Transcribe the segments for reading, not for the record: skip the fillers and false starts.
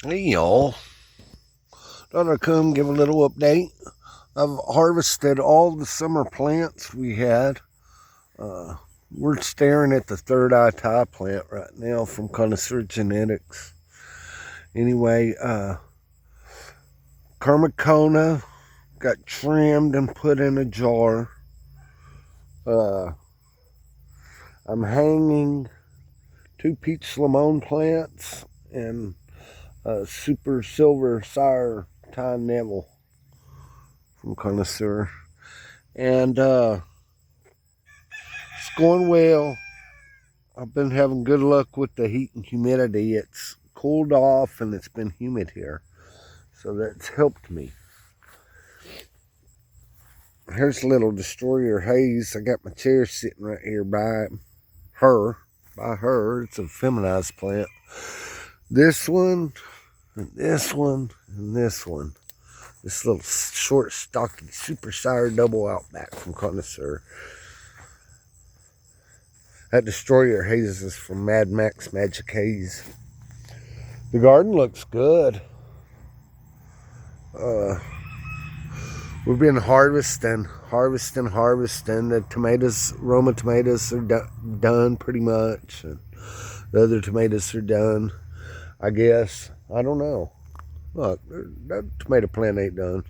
Hey y'all, thought I'd come give a little update. I've harvested all the summer plants we had. Uh, we're staring at the third eye tie plant right now from Connoisseur Genetics. Anyway, Karmacona got trimmed and put in a jar. Uh, I'm hanging two peach limon plants and super silver sire tie Neville from Connoisseur. And it's going well. I've been having good luck with the heat and humidity. It's cooled off and it's been humid here. So that's helped me. Here's a little Destroyer Haze. I got my chair sitting right here by her. By her. It's a feminized plant. This one, and this one, and this one. This little short, stocky, super sire double outback from Connoisseur. That Destroyer Haze is from Mad Max Magic Haze. The garden looks good. We've been harvesting. The tomatoes, Roma tomatoes are done pretty much. And the other tomatoes are done, I guess. I don't know. Look, that tomato plant ain't done.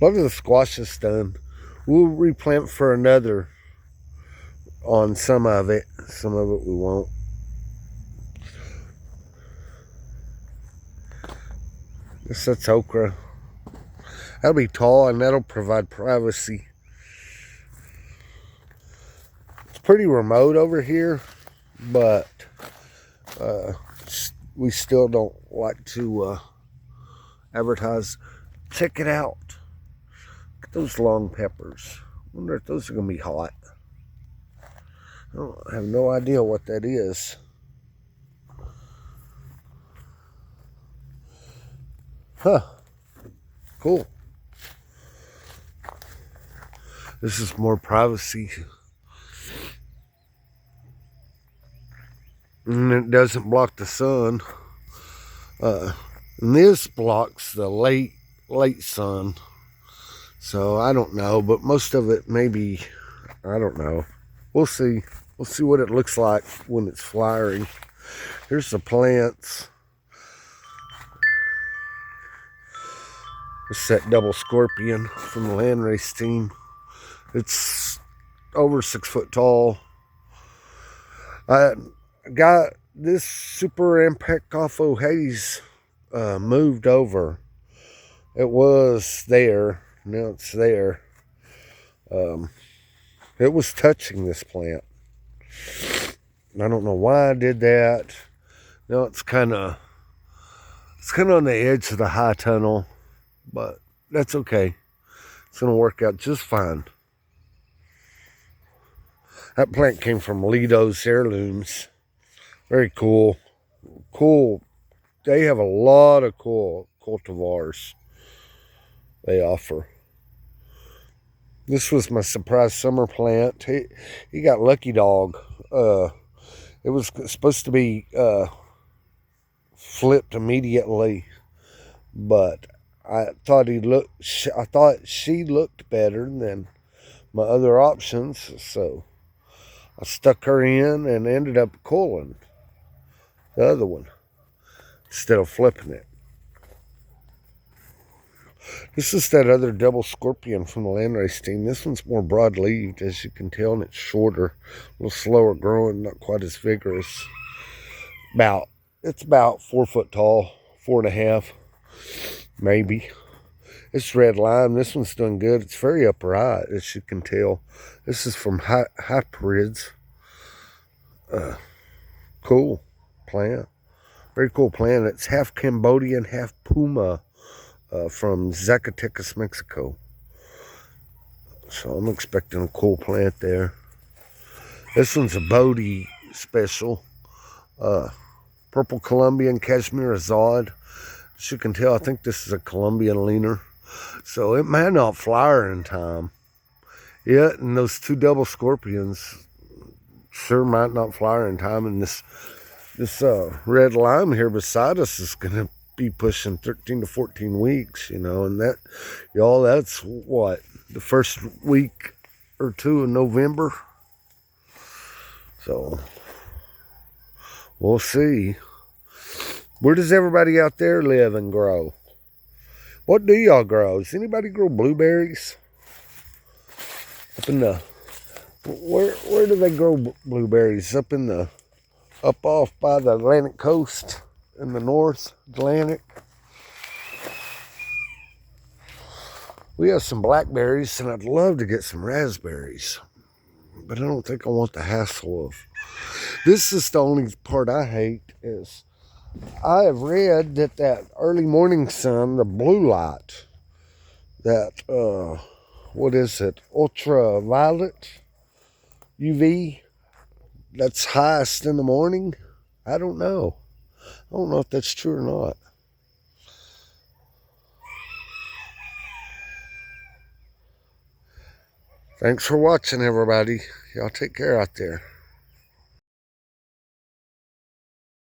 Look at the squash is done. We'll replant for another on some of it. Some of it we won't. That's okra. That'll be tall and that'll provide privacy. It's pretty remote over here, but we still don't like to advertise. Check it out. Look at those long peppers. I wonder if those are going to be hot. I have no idea what that is. Huh. Cool. This is more privacy. And it doesn't block the sun. And this blocks the late sun. So I don't know, but most of it maybe, I don't know. We'll see. We'll see what it looks like when it's flowering. Here's the plants. It's that double scorpion from the landrace team. It's over 6 foot tall. I got this super Impactofo haze moved over. It was there. Now it's there. It was touching this plant. I don't know why I did that. Now it's kind of on the edge of the high tunnel. But that's okay. It's going to work out just fine. That plant came from Lido's Heirlooms. Very cool. Cool. They have a lot of cool cultivars they offer. This was my surprise summer plant. He got lucky dog. It was supposed to be flipped immediately, but I thought she looked better than my other options, so I stuck her in and ended up culling the other one instead of flipping it. This is that other double scorpion from the landrace team. This one's more broad-leaved, as you can tell, and it's shorter, a little slower growing, not quite as vigorous. It's about 4 foot tall, 4.5. Maybe. It's red lime. This one's doing good. It's very upright, as you can tell. This is from Hybrids. Cool plant. Very cool plant. It's half Cambodian, half Puma from Zacatecas, Mexico. So I'm expecting a cool plant there. This one's a Bodhi special. Purple Colombian Cashmere Azad. As you can tell, I think this is a Colombian leaner. So it might not flower in time. Yeah, and those two double scorpions sure might not flower in time. And this This red lime here beside us is going to be pushing 13 to 14 weeks, you know, and that, y'all, that's what, the first week or two in November. So we'll see. Where does everybody out there live and grow? What do y'all grow? Does anybody grow blueberries? Up in the, where do they grow blueberries? Up in the, up off by the Atlantic coast in the North Atlantic. We have some blackberries, and I'd love to get some raspberries, but I don't think I want the hassle of. This is the only part I hate is I have read that early morning sun, the blue light, that what is it, ultraviolet UV, that's highest in the morning. I don't know. I don't know if that's true or not. Thanks for watching, everybody. Y'all take care out there.